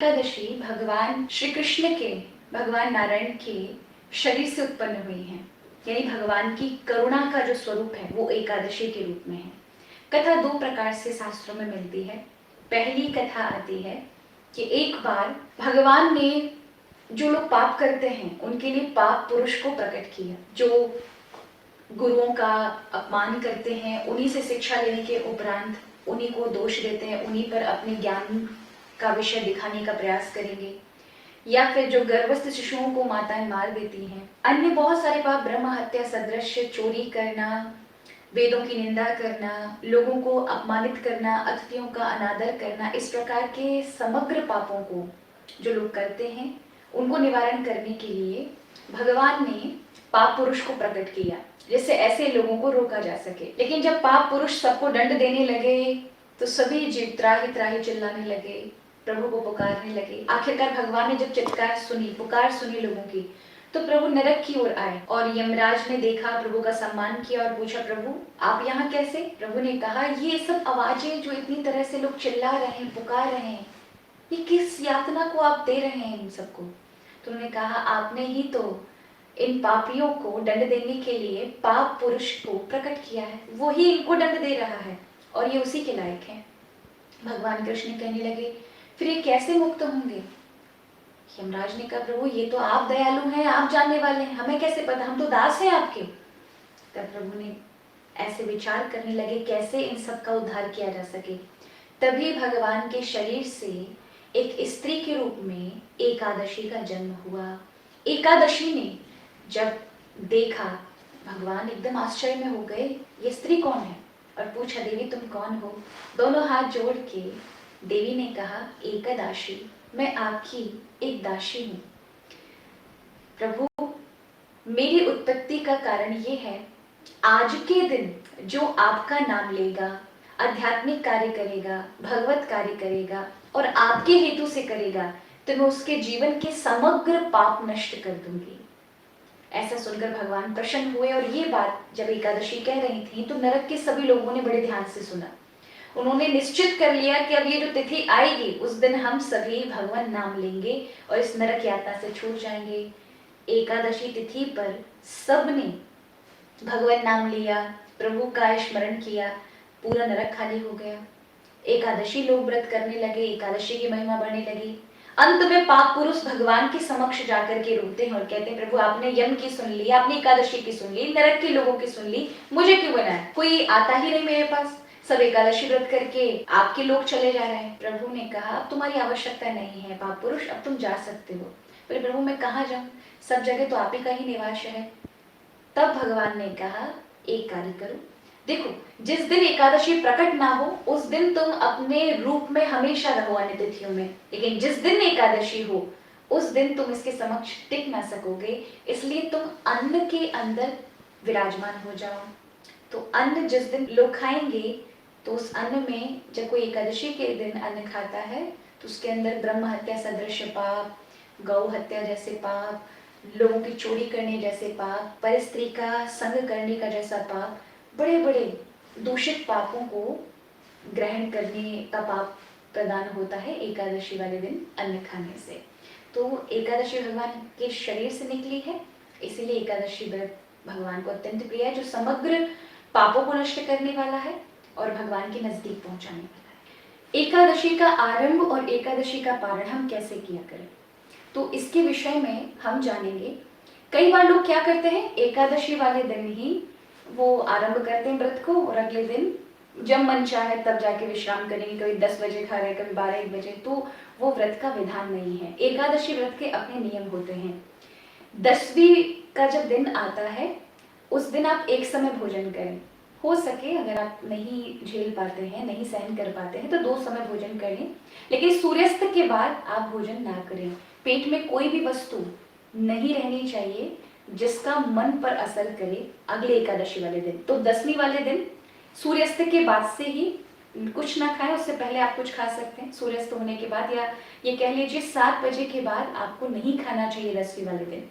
एकादशी भगवान श्री कृष्ण के, भगवान नारायण के शरीर से उत्पन्न हुई है, यानी भगवान की करुणा का जो स्वरूप है वो एकादशी के रूप में है। कथा दो प्रकार से शास्त्रों में मिलती है। पहली कथा आती है कि एक बार भगवान ने जो लोग पाप करते हैं उनके लिए पाप पुरुष को प्रकट किया, जो गुरुओं का अपमान करते हैं, उन्हीं से शिक्षा लेने के उपरांत उन्हीं को दोष देते हैं, उन्हीं पर अपने ज्ञान का विषय दिखाने का प्रयास करेंगे, या फिर जो गर्भस्थ शिशुओं को माताएं मार देती हैं। अन्य बहुत सारे पाप, ब्रह्म हत्या सदृश, चोरी करना, वेदों की निंदा करना, लोगों को अपमानित करना, अतिथियों का अनादर करना, इस प्रकार के समग्र पापों को जो लोग करते हैं उनको निवारण करने के लिए भगवान ने पाप पुरुष को प्रकट किया, जिससे ऐसे लोगों को रोका जा सके। लेकिन जब पाप पुरुष सबको दंड देने लगे तो सभी जीव त्राही त्राही चिल्लाने लगे, प्रभु को पुकारने लगे। आखिरकार भगवान ने जब चित्कार सुनी, पुकार सुनी लोगों की, तो प्रभु नरक की ओर आए और यमराज ने देखा, प्रभु का सम्मान किया और पूछा, प्रभु आप यहाँ कैसे? प्रभु ने कहा, ये सब आवाजें जो इतनी तरह से लोग चिल्ला रहे हैं, पुकार रहे हैं, ये किस यातना को आप दे रहे हैं इन सबको? तो उन्होंने कहा, आपने ही तो इन पापियों को दंड देने के लिए पाप पुरुष को प्रकट किया है, वही इनको दंड दे रहा है और ये उसी के लायक है। भगवान कृष्ण कहने लगे, फिर ये कैसे मुक्त होंगे? यमराज ने कहा, प्रभु ये तो आप दयालु हैं, आप जानने वाले हैं, हमें कैसे पता, हम तो दास हैं आपके। तब प्रभु ने ऐसे विचार करने लगे कैसे इन सब का उद्धार किया जा सके। तभी भगवान के शरीर से एक स्त्री के रूप में एकादशी का जन्म हुआ। एकादशी ने जब देखा, भगवान एकदम आश्चर्य में हो गए, ये स्त्री कौन है? और पूछा, देवी तुम कौन हो? दोनों हाथ जोड़ के देवी ने कहा, एकादशी, मैं आपकी एक दासी हूँ। प्रभु, मेरी उत्पत्ति का कारण ये है, आज के दिन जो आपका नाम लेगा, आध्यात्मिक कार्य करेगा, भगवत कार्य करेगा और आपके हेतु से करेगा, तो मैं उसके जीवन के समग्र पाप नष्ट कर दूंगी। ऐसा सुनकर भगवान प्रसन्न हुए और ये बात जब एकादशी कह रही थी तो नरक के सभी लोगों ने बड़े ध्यान से सुना। उन्होंने निश्चित कर लिया कि अब ये जो तिथि आएगी उस दिन हम सभी भगवान नाम लेंगे और इस नरक यातना से छूट जाएंगे। एकादशी तिथि पर सबने भगवान नाम लिया, प्रभु का स्मरण किया, पूरा नरक खाली हो गया। एकादशी लोग व्रत करने लगे, एकादशी की महिमा बढ़ने लगी। अंत में पाप पुरुष भगवान के समक्ष जाकर के रोते हैं और कहते हैं, प्रभु आपने यम की सुन ली, आपने एकादशी की सुन ली, नरक के लोगों की सुन ली, मुझे क्यों बनाया? कोई आता ही नहीं मेरे पास, सब एकादशी व्रत करके आपके लोग चले जा रहे हैं। प्रभु ने कहा, अब तुम्हारी आवश्यकता नहीं है पाप पुरुष, अब तुम जा सकते हो। बोले, प्रभु मैं कहाँ जाऊं, सब जगह तो आप ही का ही निवास है। तब भगवान ने कहा, एक कार्य करो, देखो जिस दिन एकादशी प्रकट ना हो उस दिन तुम अपने रूप में हमेशा रहो अन्य तिथियों में, लेकिन जिस दिन एकादशी हो उस दिन तुम इसके समक्ष टिक ना सकोगे, इसलिए तुम अन्न के अंदर विराजमान हो जाओ। तो अन्न जिस दिन लोग खाएंगे तो उस अन्न में, जब कोई एकादशी के दिन अन्न खाता है तो उसके अंदर ब्रह्म हत्या सदृश पाप, गौ हत्या जैसे पाप, लोगों की चोरी करने जैसे पाप, पर स्त्री का संग करने का जैसा पाप, बड़े बड़े दूषित पापों को ग्रहण करने का पाप प्रदान होता है एकादशी वाले दिन अन्न खाने से। तो एकादशी भगवान के शरीर से निकली है, इसीलिए एकादशी व्रत भगवान को अत्यंत प्रिय है, जो समग्र पापों को नष्ट करने वाला है और भगवान के नजदीक पहुंचाने वाला है। एकादशी का आरंभ और एकादशी का पारण हम कैसे किया करें, तो इसके विषय में हम जानेंगे। कई बार लोग क्या करते हैं, एकादशी वाले दिन ही वो आरंभ करते हैं व्रत को और अगले दिन जब मन चाहे तब जाके विश्राम करेंगे, कभी 10 बजे खा रहे, कभी 12-1 बजे, तो वो व्रत का विधान नहीं है। एकादशी व्रत के अपने नियम होते हैं। 10वीं का जब दिन आता है उस दिन आप एक समय भोजन करें, हो सके अगर आप नहीं झेल पाते हैं, नहीं सहन कर पाते हैं तो 2 समय भोजन करें, लेकिन सूर्यास्त के बाद आप भोजन ना करें। पेट में कोई भी वस्तु नहीं रहनी चाहिए जिसका मन पर असर करे अगले एकादशी वाले दिन। तो 10वीं वाले दिन सूर्यास्त के बाद से ही कुछ ना खाएं, उससे पहले आप कुछ खा सकते हैं। सूर्यास्त होने के बाद, या ये कह लीजिए 7 बजे के बाद आपको नहीं खाना चाहिए 10वीं वाले दिन।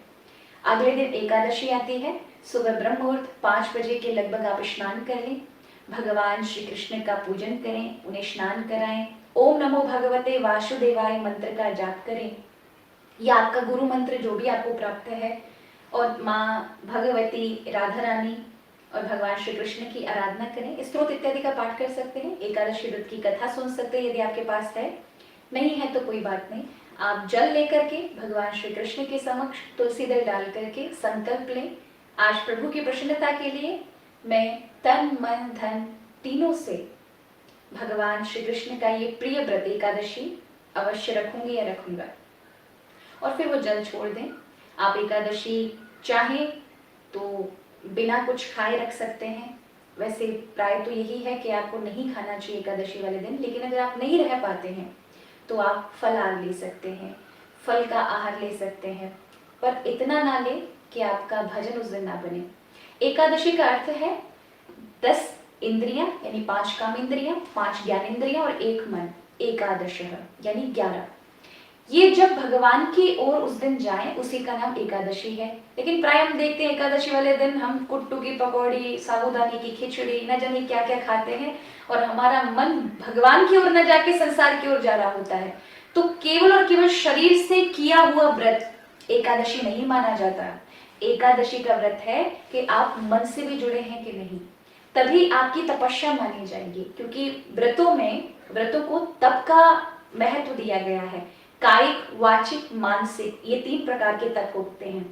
अगले दिन एकादशी आती है, सुबह ब्रह्म मुहूर्त 5 बजे के लगभग आप स्नान कर लें, भगवान श्री कृष्ण का पूजन करें, उन्हें स्नान कराएं, ओम नमो भगवते वासुदेवाय मंत्र का जाप करें, या आपका गुरु मंत्र जो भी आपको प्राप्त है, और माँ भगवती, राधा रानी और भगवान श्री कृष्ण की आराधना करें। स्तोत्र इत्यादि का पाठ कर सकते हैं, एकादशी व्रत की कथा सुन सकते हैं यदि आपके पास है, नहीं है तो कोई बात नहीं। आप जल लेकर के भगवान श्री कृष्ण के समक्ष तुलसी दल डाल करके संकल्प लें, आज प्रभु की प्रसन्नता के लिए मैं तन मन धन तीनों से भगवान श्री कृष्ण का ये प्रिय व्रत एकादशी अवश्य रखूंगी या रखूंगा, और फिर वो जल छोड़ दें। आप एकादशी चाहें तो बिना कुछ खाए रख सकते हैं, वैसे प्राय तो यही है कि आपको नहीं खाना चाहिए एकादशी वाले दिन, लेकिन अगर आप नहीं रह पाते हैं तो आप फलाहार ले सकते हैं, फल का आहार ले सकते हैं, पर इतना ना ले कि आपका भजन उस दिन ना बने। एकादशी का अर्थ है 10 इंद्रियां, यानी 5 काम इंद्रियां, 5 ज्ञान इंद्रियां और 1 मन, एकादश यानी 11। ये जब भगवान की ओर उस दिन जाएं उसी का नाम एकादशी है। लेकिन प्राय हम देखते हैं एकादशी वाले दिन हम कुट्टू की पकौड़ी, साबूदाने की खिचड़ी, न जाने क्या क्या खाते हैं, और हमारा मन भगवान की ओर न जाके संसार की ओर जा रहा होता है। तो केवल और केवल शरीर से किया हुआ व्रत एकादशी नहीं माना जाता। एकादशी का व्रत है कि आप मन से भी जुड़े हैं कि नहीं, तभी आपकी तपस्या मानी जाएगी। क्योंकि व्रतों को तप का महत्व दिया गया है। कायिक, वाचिक, मानसिक, ये 3 प्रकार के तप होते हैं।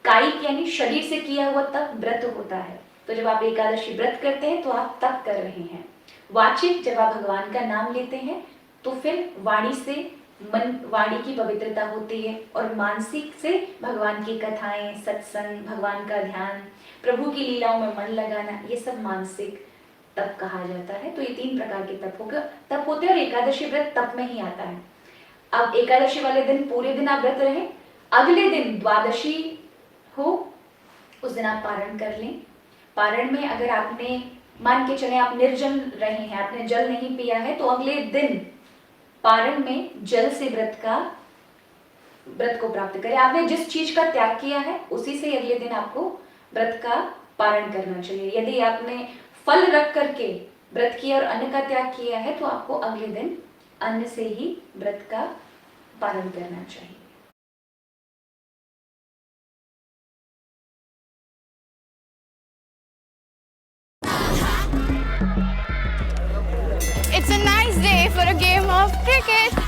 कायिक यानी शरीर से किया हुआ तप व्रत होता है, तो जब आप एकादशी व्रत करते हैं तो आप तप कर रहे हैं। वाचिक, जब आप भगवान का नाम लेते हैं तो फिर वाणी से वाणी की पवित्रता होती है, और मानसिक से भगवान की कथाएं, सत्संग, भगवान का ध्यान, प्रभु की लीलाओं में मन लगाना, ये सब मानसिक तप कहा जाता है। तो ये 3 प्रकार के तप होते हैं, और एकादशी व्रत तप में ही आता है। अब एकादशी वाले दिन पूरे दिन आप व्रत रहें, अगले दिन द्वादशी हो, उस दिन आप पारण कर लें। पारण में अगर आपने, मान के चले आप निर्जल रहे हैं, आपने जल नहीं पिया है, तो अगले दिन पारण में जल से व्रत को प्राप्त करें। आपने जिस चीज का त्याग किया है उसी से अगले दिन आपको व्रत का पारण करना चाहिए। यदि आपने फल रख करके व्रत किया और अन्न का त्याग किया है तो आपको अगले दिन अन्न से ही व्रत का पालन करना चाहिए। It's a nice day for a game of cricket.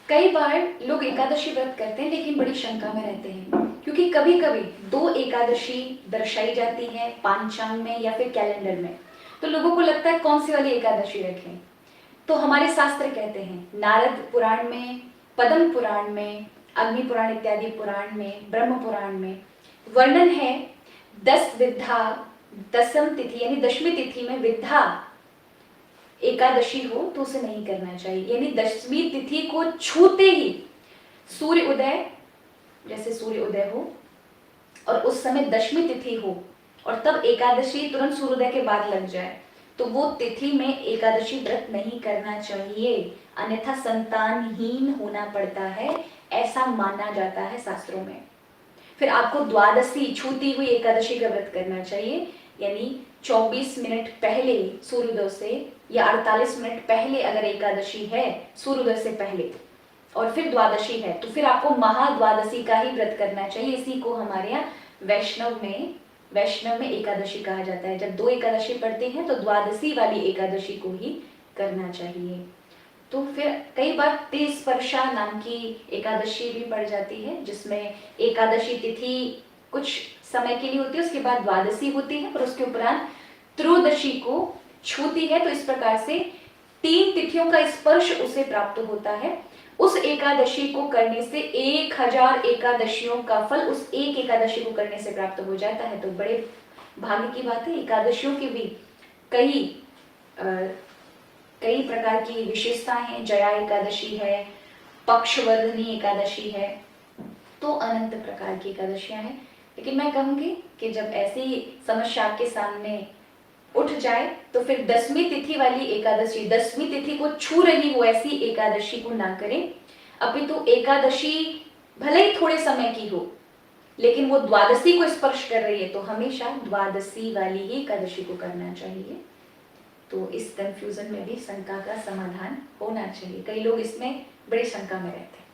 कई बार लोग एकादशी व्रत करते हैं लेकिन बड़ी शंका में रहते हैं, क्योंकि कभी कभी 2 एकादशी दर्शाई जाती है पांचांग में या फिर कैलेंडर में, तो लोगों को लगता है कौन सी वाली एकादशी रखें। तो हमारे शास्त्र कहते हैं, नारद पुराण में, पद्म पुराण में, अग्नि पुराण इत्यादि पुराण में, ब्रह्म पुराण में वर्णन है 10 विद्या दशम तिथि यानी 10वीं तिथि में विद्या एकादशी हो तो उसे नहीं करना चाहिए। यानी 10वीं तिथि को छूते ही सूर्य उदय, जैसे सूर्य उदय हो और उस समय 10वीं तिथि हो और तब एकादशी तुरंत सूर्योदय के बाद लग जाए, तो वो तिथि में एकादशी व्रत नहीं करना चाहिए, अन्यथा संतानहीन होना पड़ता है, ऐसा माना जाता है शास्त्रों में। फिर आपको द्वादशी छूती हुई एकादशी का व्रत करना चाहिए, यानी 24 मिनट पहले सूर्योदय से या 48 मिनट पहले अगर एकादशी है सूर्योदय से पहले और फिर द्वादशी है तो फिर आपको महाद्वादशी का ही व्रत करना चाहिए। इसी को हमारे यहाँ वैष्णव में एकादशी कहा जाता है। जब 2 एकादशी पढ़ते हैं तो द्वादशी वाली एकादशी को ही करना चाहिए। तो फिर कई बार तेस्पर्शा नाम की एकादशी भी पड़ जाती है, जिसमें एकादशी तिथि कुछ समय के लिए होती है, उसके बाद द्वादशी होती है और उसके उपरांत त्रयोदशी को छूती है। तो इस प्रकार से 3 तिथियों का स्पर्श उसे प्राप्त होता है। उस एकादशी को करने से 1000 एकादशियों का फल उस एक एकादशी को करने से प्राप्त हो जाता है। तो बड़े भाग्य की बात है। एकादशियों की भी कई प्रकार की विशेषताएं हैं। जया एकादशी है, पक्षवर्धनी एकादशी है, तो अनंत प्रकार की एकादशियां हैं। लेकिन मैं कहूंगी कि जब ऐसी समस्या आपके सामने उठ जाए तो फिर 10वीं तिथि वाली एकादशी, 10वीं तिथि को छू रही हो ऐसी एकादशी को ना करें। अपितु एकादशी भले ही थोड़े समय की हो लेकिन वो द्वादशी को स्पर्श कर रही है तो हमेशा द्वादशी वाली ही एकादशी को करना चाहिए। तो इस कंफ्यूजन में भी शंका का समाधान होना चाहिए। कई लोग इसमें बड़ी शंका में रहते हैं।